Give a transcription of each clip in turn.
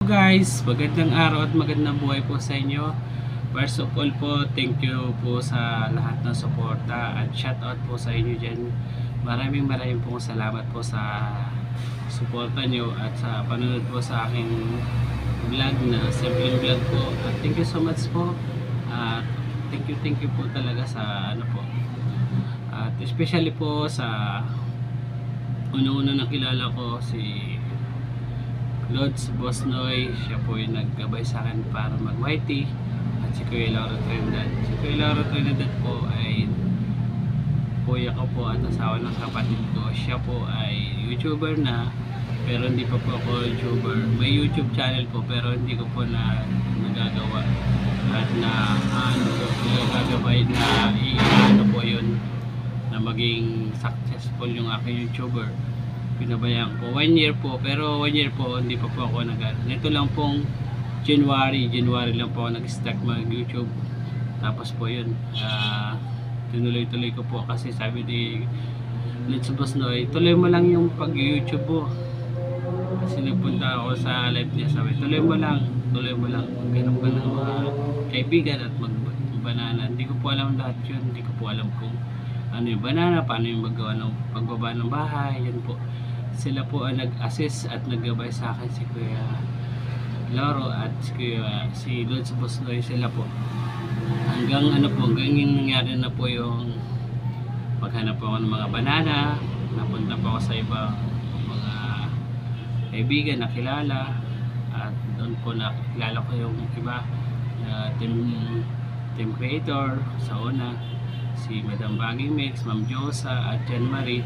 guys, magandang araw at magandang buhay po sa inyo. First of all po, thank you po sa lahat ng suporta at shout out po sa inyo dyan. Maraming pong salamat po sa suporta nyo at sa panonood po sa aking vlog na simple vlog po. At thank you so much po. At thank you po talaga sa ano po. At especially po sa una-una nakilala ko si Lods Boss Noy. Siya po yung naggabay sa akin para mag-YT. At si Kuya Lauro Trinidad. Si Kuya Lauro Trinidad po ay kuya ko po at asawa ng kapatid ko. Siya po ay YouTuber na, pero hindi pa po ako YouTuber. May YouTube channel po pero hindi ko po na nagagawa at na nagagabay na ano po yun na maging successful yung aking YouTuber. Pinabayaan ko 1 year po, pero 1 year po hindi pa po ako nito lang pong January lang po ako nag-start mag YouTube. Tapos po yun tinuloy-tuloy ko po kasi sabi ni Let's Boss Noy, tuloy mo lang yung pag YouTube po. Kasi nagpunta ako sa live niya, sabi tuloy mo lang ganun ka ng mga kaibigan at mag-banana. Hindi ko po alam lahat yun, hindi ko po alam kung ano yung banana, paano yung maggawa ng pagbaba ng bahay. Yan po, sila po ang nag-assist at naggabay sa akin, si Kuya Lauro at si Lods Boss Noy. Sila po hanggang yung nangyari na po yung paghanap po ako ng mga banana. Napunta po ako sa ibang mga kaibigan na kilala at doon po nakilala ko yung iba na team creator sa una, si Madam Baging Mix, Ma'am Josa at Jan Marie,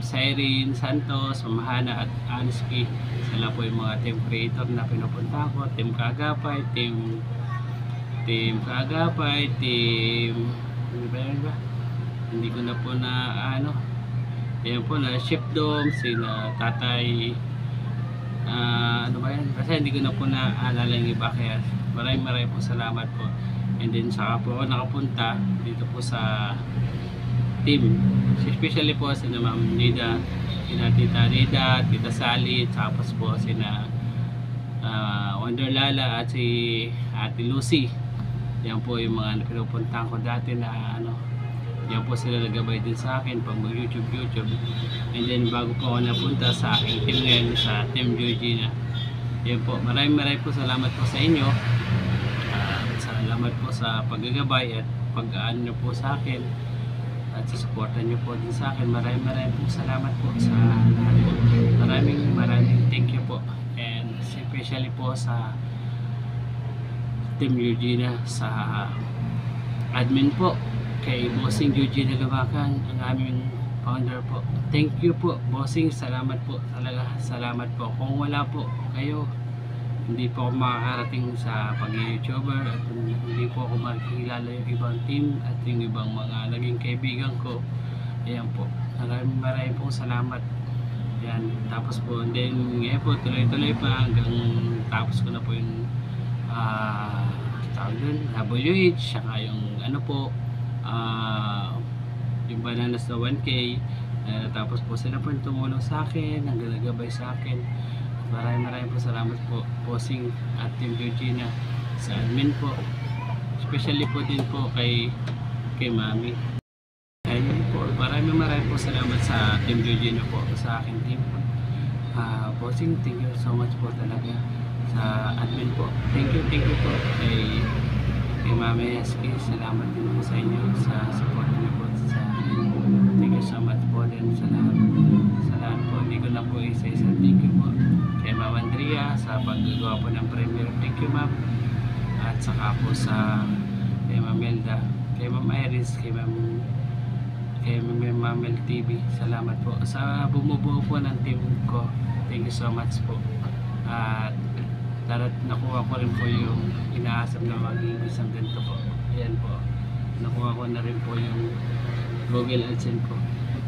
Cyrene Santos, Ma'am Hana at Ansky. Sila po yung mga team creator na pinupunta ko. Team Kagapay, team ano ba? Hindi ko na po na ano. Ayan po na Chef Dom, sina Tatay ano ba yan? Kasi hindi ko na po naalala yung iba, kaya maraming po salamat po. And then saka po ako nakapunta dito po sa team, especially po sina Ma'am Nida, sina Tita Nida, Tita Sally, tapos po sina Wonderlala at si Ate Lucy. Yan po yung mga pinupuntahan ko dati na ano. Yan po sila nagabay din sa akin pag mag-YouTube. And then bago po ako napunta sa aking team ngayon, sa Team Georgina. Yan po, maraming po salamat po sa inyo. Salamat po sa paggagabay at pag-aano po sa akin at sa supportan nyo po din sa akin. Maraming po salamat po sa lahat po. Maraming thank you po. And especially po sa Team Georgina, sa admin po kay Bossing Eugene Lumacan, ang aming founder po. Thank you po Bossing, salamat po talaga, salamat po. Kung wala po kayo, hindi po ako makakarating sa pag-YouTuber at hindi po ako makikilala yung ibang team at yung ibang mga naging kaibigan ko. Ayan po, maraming po salamat. Yan, tapos po then ngayon po tuloy-tuloy pa hanggang tapos ko na po yung tawag dun, WH, saka yung ano po yung bananas na 1K. Tapos po sila po yung tumulong sa akin, hanggang nagabay sa akin. Maraming po salamat po Bossing at Team Georgina sa admin po, especially po din po kay Mami. Ayun po, maraming po salamat sa Team Georgina po, sa aking team. Bossing, thank you so much po talaga sa admin po. Thank you po kay Mami SK, salamat din po sa inyo sa support niyo po sa akin. Thank you so much po din sa lahat po. Hindi ko na po isa-isa thank you po kay Ma'am Andrea sa paggagawa po ng premiere. Thank you ma'am. At saka po sa kay Ma'am Melda, kay Ma'am Iris, kay Ma'am Mel TV. Salamat po sa bumubuo po ng team ko. Thank you so much po. At nakuha ko rin po yung inaasam na maging isang ganito po. Ayan po, nakuha ko na rin po yung Google AdSense po.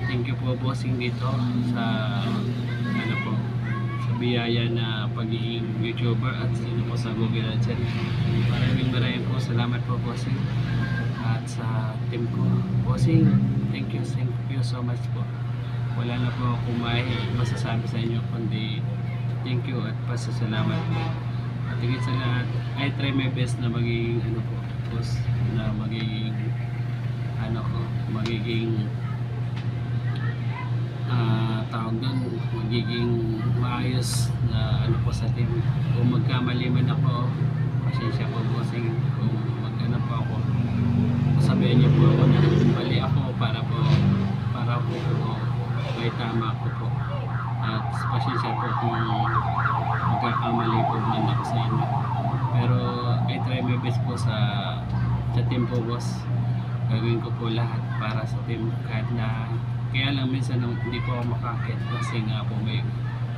Thank you po Bossing dito sa ano po, sa biyaya na pagiging YouTuber at dito po sa Google AdSense. Maraming po salamat po Bossing at sa team ko. Bossing, thank you so much po. Wala na po akong masasabi sa inyo kundi thank you at pasasalamat po. At higit sa lahat, I try my best na maging ano po, boss, na magiging ano ko, magiging tawag doon, magiging maayos na ano po sa team. Kung magkamali man ako, pasensya po bossing. Kung magano po ako, sabihin niyo po ako na mali ako para po may tama ko po. At pasensya po kung magkakamali po man ako sa inyo. Pero I try my best po sa team po, boss. Gagawin ko po lahat para sa team, kahit na kaya lang minsan hindi po ako makakit kasi nga po may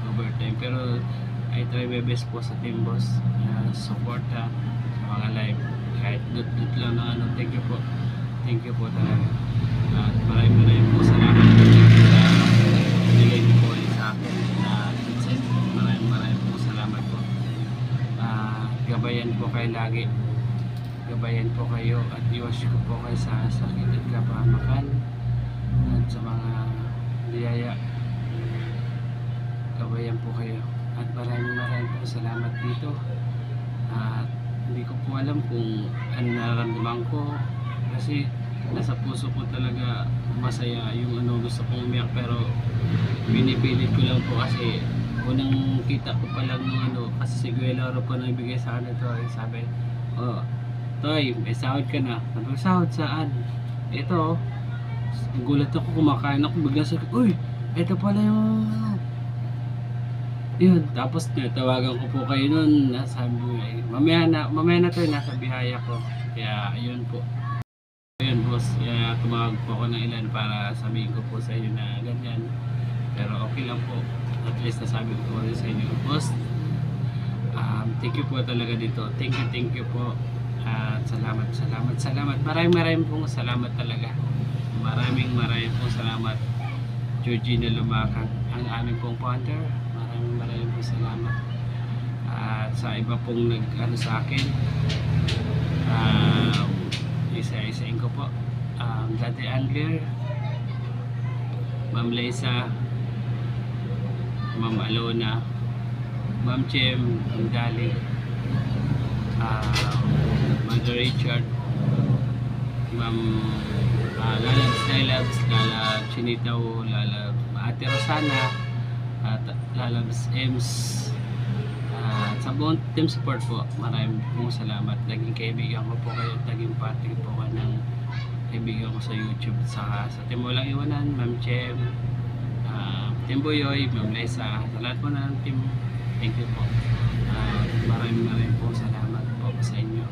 overtime. Pero I try my best po sa team, boss. Suporta sa mga live, kahit dut lang na ano. Thank you po talaga. At maraming po salamat po sa nilay niyo po sa akin na insight. Maraming po salamat po. Gabayan po kayo lagi, gabayan po kayo at iwas ko po kayo sa sakit at kapahamakan at sa mga biyaya. Gabayan po kayo at maraming po salamat dito. At hindi ko po alam kung ano nararamdaman ko kasi nasa puso ko talaga masaya yung ano, gusto kong umiyak, pero pinipilit ko lang po kasi unang kita ko pa lang nung ano, kasi si Guelaro po nang ibigay sa akin ito. Sabi, oh Toy, may sahod ka na. Sabi ko, sahod saan? Ito, gulat ako, kumakain ako, bigla sabi, uy, ito pala yung ano. Yun, tapos tawagan ko po kayo nun, sabi ko, mamaya na Toy, nasa bihaya ko. Kaya ayun po. Ayun, boss, kaya tumawag po ako ng ilan para sabihin ko po sa inyo na ganyan. Pero okay lang po, at least nasabi ko po rin sa inyo, boss. Thank you po talaga dito. Thank you po. At salamat. Maraming pong salamat talaga. Maraming pong salamat. Georgina Lumakang, ang aming pong founder. Maraming pong salamat. At sa iba pong nag-ano sa akin, isa-isain ko po. Dati Angler, Ma'am Lisa, Ma'am Alona, Ma'am Chem, Ma'am Dali, Mother Richard, Ma'am Lalabs, Lala Chinitaw, Lala Ate Rosana, at Lalabs Ems, at sa buong team support po, maraming pong salamat. Naging kaibigan ko po kayo, naging party po ka ng kaibigan ko sa YouTube, sa Team Walang Iwanan, Ma'am Chem, Team Boyoy, Ma'am Lisa, sa lahat po ng team, thank you po. Maraming po salamat po sa inyo.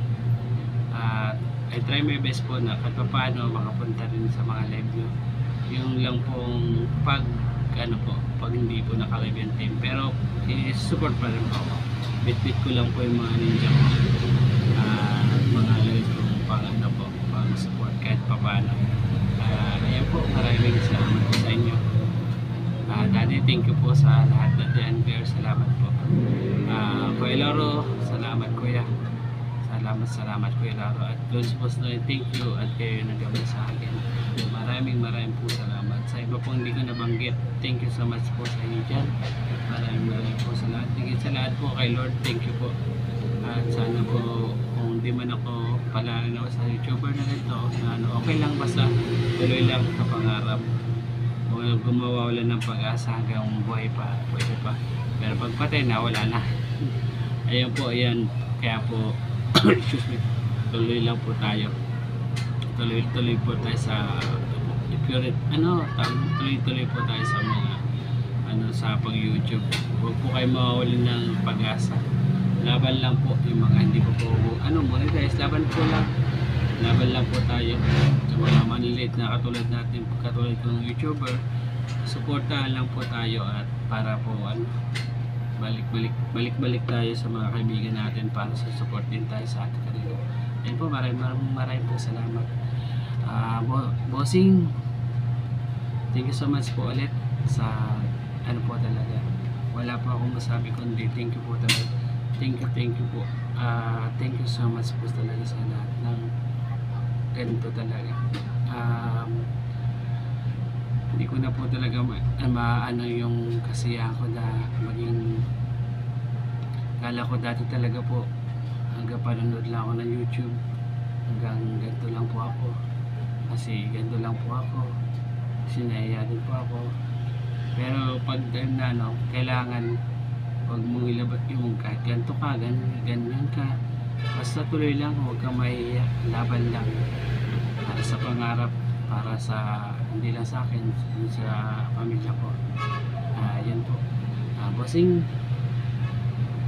I try my best po na kahit paano makapunta rin sa mga live nyo. Yung lang pong pag hindi po naka-live yung team, pero support pa rin po ako. Bit ko lang po yung mga ninja ko, mga live ko pang support kahit paano. Ayan po, maraming salamat po sa inyo. Daddy, thank you po sa lahat na dyan. Salamat po. Kuya Laro, salamat kuya. Salamat Kuya Laro. At God's Boss Noy, thank you at kayo nagabay sa akin. Maraming po salamat. Sa iba pong hindi ko nabanggit, thank you so much po sa inyo dyan. Maraming po sa lahat. Higit sa lahat po kay Lord, thank you po. At sana po, kung di man ako pala rin ako sa YouTuber na ito, okay lang, basta tuloy lang sa pangarap. Kung gumawa wala ng pag-asa hanggang buhay pa, pwede pa. Pero pag patay na, wala na. Ayun po, ayan. Kaya po, excuse me, tuloy lang po tayo. Tuloy po tayo sa tuloy po tayo sa mga sa pang YouTube. Huwag po kayo mawawalan ng pag-asa. Laban lang po yung mga hindi po monetize. Laban lang po tayo sa mga maniliit na katulad ng YouTuber. Suportahan lang po tayo at para po balik tayo sa mga kaibigan natin para sa support din tayo sa ating kanila. Ayun po, maraming po salamat. Bossing, thank you so much po ulit sa po talaga. Wala pa akong masabi kundi thank you po talaga. Thank you po. Thank you so much po talaga sa lahat ng ganito talaga. Hindi ko na po talaga maano yung kasiyahan ko na maging Akala ko dati talaga po, hanggang panonood lang ako ng YouTube, hanggang ganito lang po ako. Kasi ganito lang po ako. Kasi nahiya din po ako. Pero pag kailangan pag mong ilabas yung kahit ganito ka, ganyan ka, basta tuloy lang, huwag kang mahiya, laban lang para sa pangarap, para sa hindi lang sa akin, sa pamilya ko. Yan po.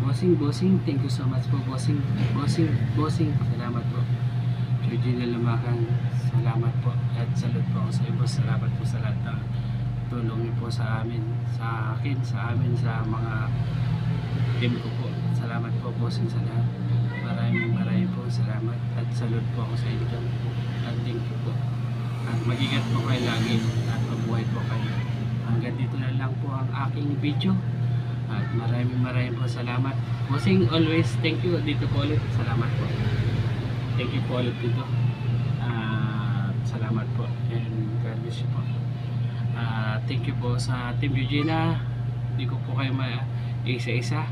Bossing, thank you so much po, bossing, salamat po. Georgina Lumacan, salamat po, at salute po ako sa iyo, boss. Salamat po sa lahat ng tulong niyo po sa amin, sa akin, sa amin, sa mga team ko po. Salamat po, bossing, sa lahat. Maraming po salamat, at salute po ako sa inyo, at thank you po. At mag-ingat po kayo lagi, at mabuhay po kayo. Hanggang dito na lang po ang aking video, at maraming po salamat, bossing. Always thank you dito po ulit, salamat po, thank you po ulit dito, salamat po, and God bless you po. Thank you po sa Team Eugenia, hindi ko po kayo isa-isa,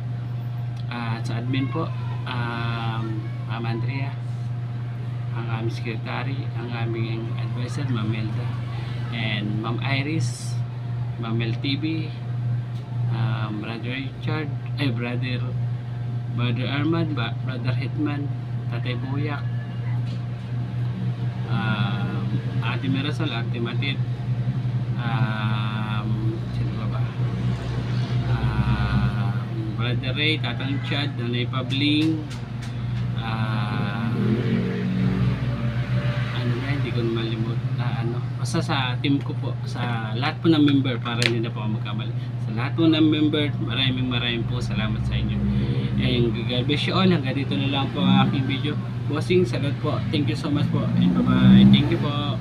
at sa admin po, Ma'am Andrea, ang aming secretary, ang aming advisor, Ma'am Melda, and Ma'am Iris, Ma'am LTV, Brother Richard, Brother Armand, Brother Hitman, Tatay Buyak, Ate Mirasol, Ate Matit, sino ba? Brother Ray, Tatang Chad, Nanay Pabling, hindi ko malimut, basta sa team ko po, sa lahat po ng member, para hindi na po ako magkamali, sa lahat po ng member, maraming po salamat sa inyo, and God bless you all. Hanggang dito na lang po ang aking video, bossing. Salut po, thank you so much po, and bye bye, thank you po.